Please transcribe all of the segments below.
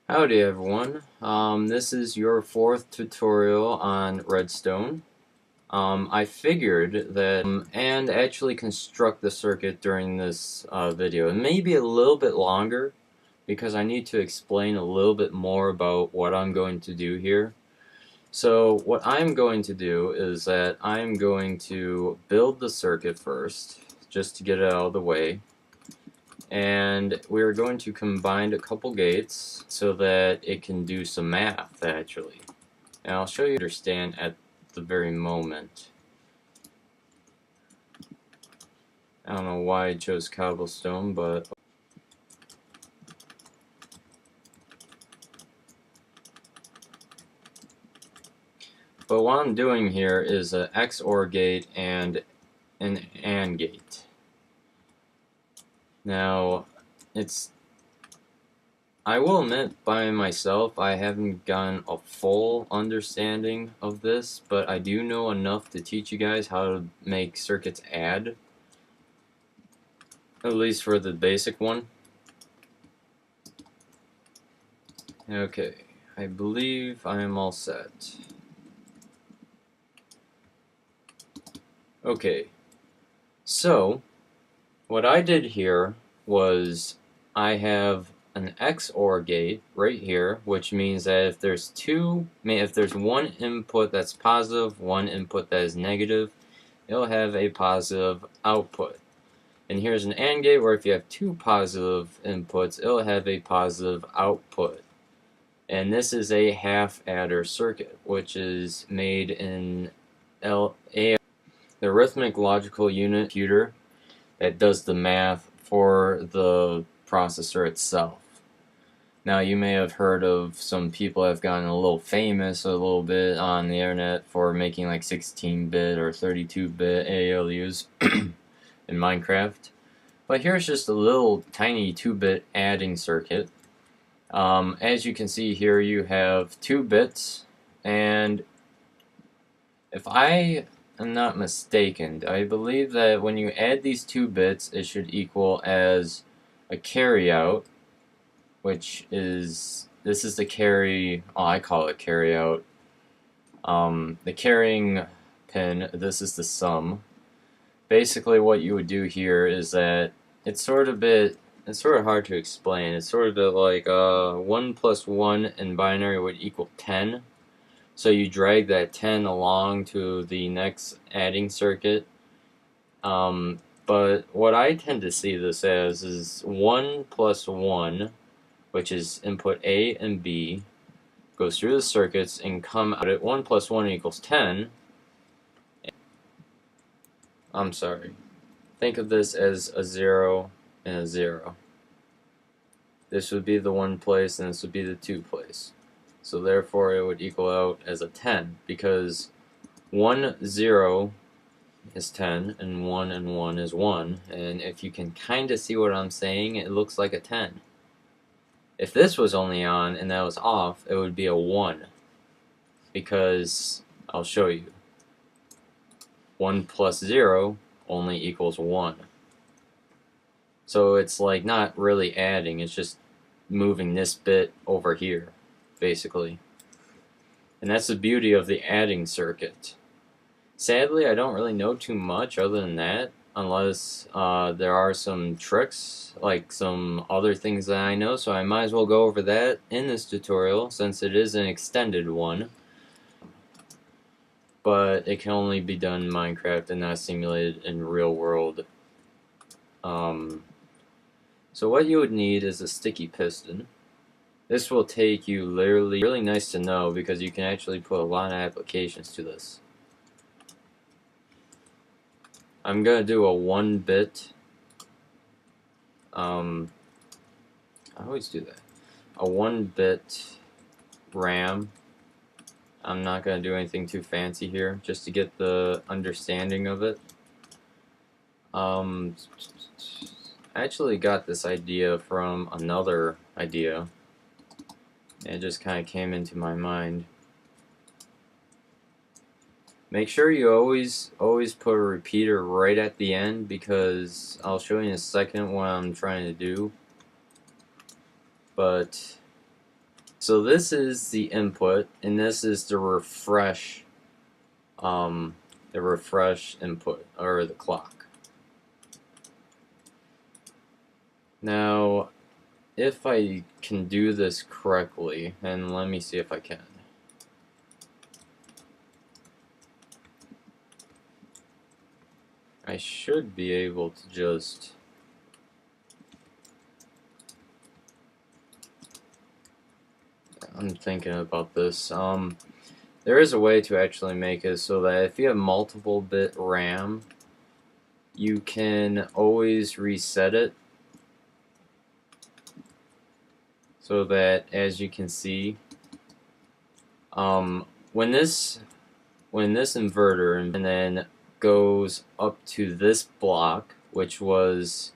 Howdy everyone, this is your fourth tutorial on redstone. I figured that and actually construct the circuit during this video. It may be a little bit longer because I need to explain a little bit more about what I'm going to do here. So what I'm going to do is that I'm going to build the circuit first, just to get it out of the way. And we're going to combine a couple gates so that it can do some math actually. And I'll show you understand at the very moment. I don't know why I chose cobblestone, but what I'm doing here is an XOR gate and an AND gate. Now, I will admit by myself I haven't gotten a full understanding of this, but I do know enough to teach you guys how to make circuits add, at least for the basic one. Okay, I believe I am all set. Okay, so what I did here was I have an XOR gate right here, which means that if there's one input that's positive, one input that is negative, it'll have a positive output. And here's an AND gate where if you have two positive inputs, it'll have a positive output. And this is a half adder circuit, which is made in the arithmetic logical unit computer that does the math for the processor itself. Now, you may have heard of some people that have gotten a little famous a little bit on the internet for making like 16-bit or 32-bit ALUs in Minecraft. But here's just a little tiny 2-bit adding circuit. As you can see here, you have 2 bits, and if I am not mistaken, I believe that when you add these 2 bits, it should equal as a carryout, which is, this is the carry, I call it carryout. The carrying pin, this is the sum. Basically what you would do here is that it's sort of hard to explain. It's sort of a bit like 1 plus 1 in binary would equal 10. So you drag that 10 along to the next adding circuit. But what I tend to see this as is 1 plus 1, which is input A and B, goes through the circuits and come out at 1 plus 1 equals 10. I'm sorry. Think of this as a 0 and a 0. This would be the 1 place and this would be the 2 place. So therefore it would equal out as a 10, because 1, 0 is 10 and 1 is 1, and if you can kind of see what I'm saying, it looks like a 10. If this was only on and that was off, it would be a 1, because I'll show you. 1 plus 0 only equals 1. So it's like not really adding, it's just moving this bit over here, basically. And that's the beauty of the adding circuit. Sadly, I don't really know too much other than that, unless there are some tricks, like some other things that I know, so I might as well go over that in this tutorial, since it is an extended one. But it can only be done in Minecraft and not simulated in real world. So what you would need is a sticky piston. This will take you literally, really nice to know, because you can actually put a lot of applications to this. I'm gonna do a 1-bit. I always do that. A 1-bit RAM. I'm not gonna do anything too fancy here, just to get the understanding of it. I actually got this idea from another idea. It just kind of came into my mind. Make sure you always put a repeater right at the end, because I'll show you in a second what I'm trying to do. But So this is the input, and this is the refresh input, or the clock. Now, if I can do this correctly, and let me see if I can. I should be able to just... I'm thinking about this. There is a way to actually make it so that if you have multiple bit RAM, you can always reset it so that, as you can see, when this inverter and then goes up to this block, which was,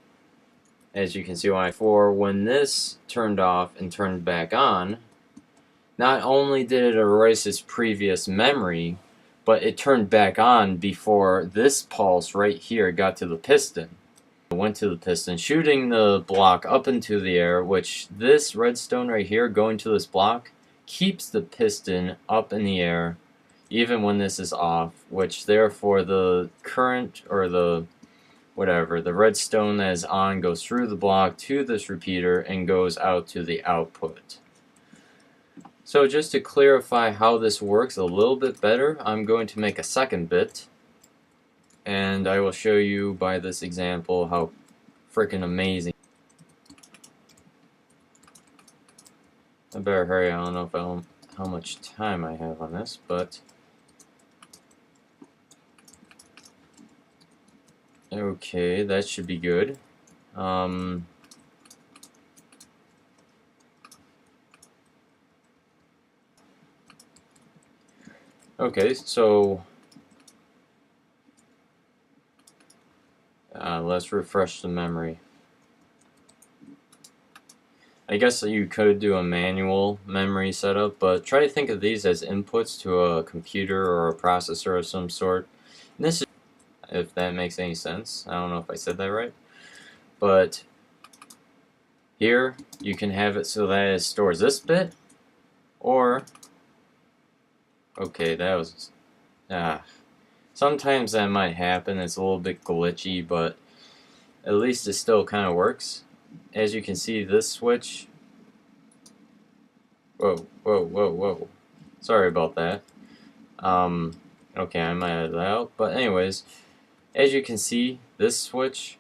as you can see, when this turned off and turned back on, not only did it erase its previous memory, but it turned back on before this pulse right here got to the piston. It went to the piston, shooting the block up into the air, which this redstone right here going to this block keeps the piston up in the air even when this is off, which therefore the current, or the redstone that is on goes through the block to this repeater and goes out to the output. So just to clarify how this works a little bit better, I'm going to make a second bit, and I will show you by this example how freaking amazing. I better hurry. I don't know how much time I have on this, but okay, that should be good. Okay, so let's refresh the memory. I guess you could do a manual memory setup, but try to think of these as inputs to a computer or a processor of some sort. And this is, if that makes any sense. I don't know if I said that right. But here you can have it so that it stores this bit, or okay, that was sometimes that might happen. It's a little bit glitchy, but at least it still kind of works. As you can see, this switch, whoa, sorry about that. Okay, I might edit that out, but anyways, as you can see, this switch,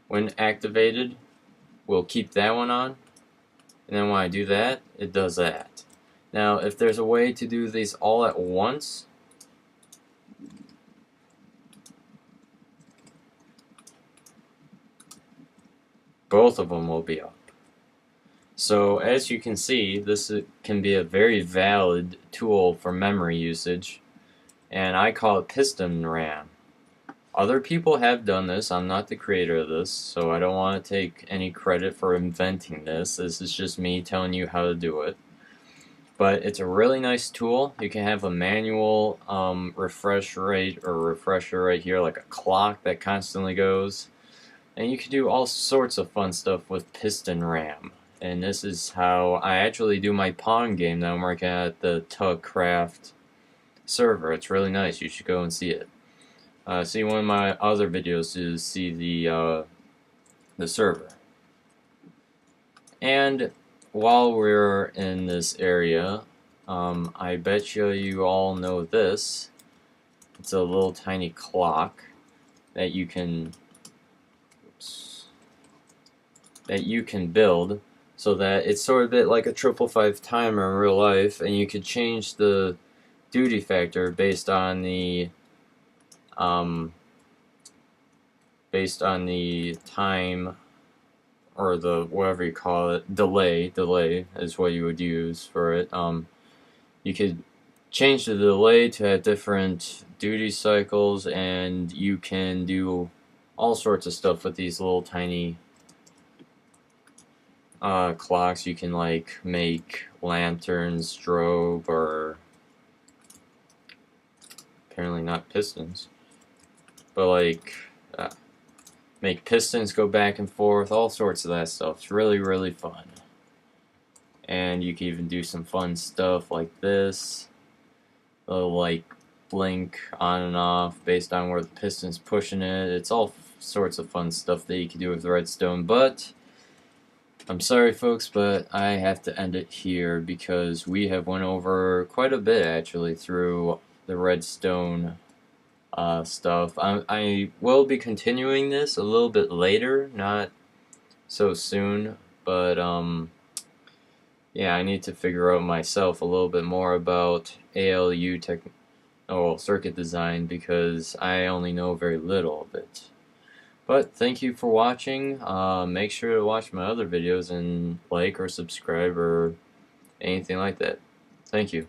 when activated, will keep that one on, and then when I do that, it does that. Now, if there's a way to do these all at once, both of them will be up. So as you can see, this can be a very valid tool for memory usage, and I call it Piston RAM. Other people have done this. I'm not the creator of this, so I don't want to take any credit for inventing this. This is just me telling you how to do it. But it's a really nice tool. You can have a manual refresh rate or refresher right here, like a clock that constantly goes. And you can do all sorts of fun stuff with Piston RAM. And this is how I actually do my Pong game that I'm working at the Tugcraft server. It's really nice. You should go and see it. See one of my other videos to see the server. And while we're in this area, I bet you all know this. It's a little tiny clock that you can build so that it's sort of a bit like a 555 timer in real life, and you could change the duty factor based on the time, or the whatever you call it, delay is what you would use for it. You could change the delay to have different duty cycles, and you can do all sorts of stuff with these little tiny clocks. You can like make lanterns, strobe, or apparently not pistons, but like make pistons go back and forth, all sorts of that stuff. It's really, really fun. and you can even do some fun stuff like this. It'll like blink on and off based on where the piston's pushing it. It's all sorts of fun stuff that you can do with redstone, but I'm sorry folks, but I have to end it here because we have went over quite a bit actually through the redstone stuff. I will be continuing this a little bit later, not so soon, but yeah, I need to figure out myself a little bit more about ALU circuit design because I only know very little of it. But thank you for watching. Make sure to watch my other videos and like or subscribe or anything like that. Thank you.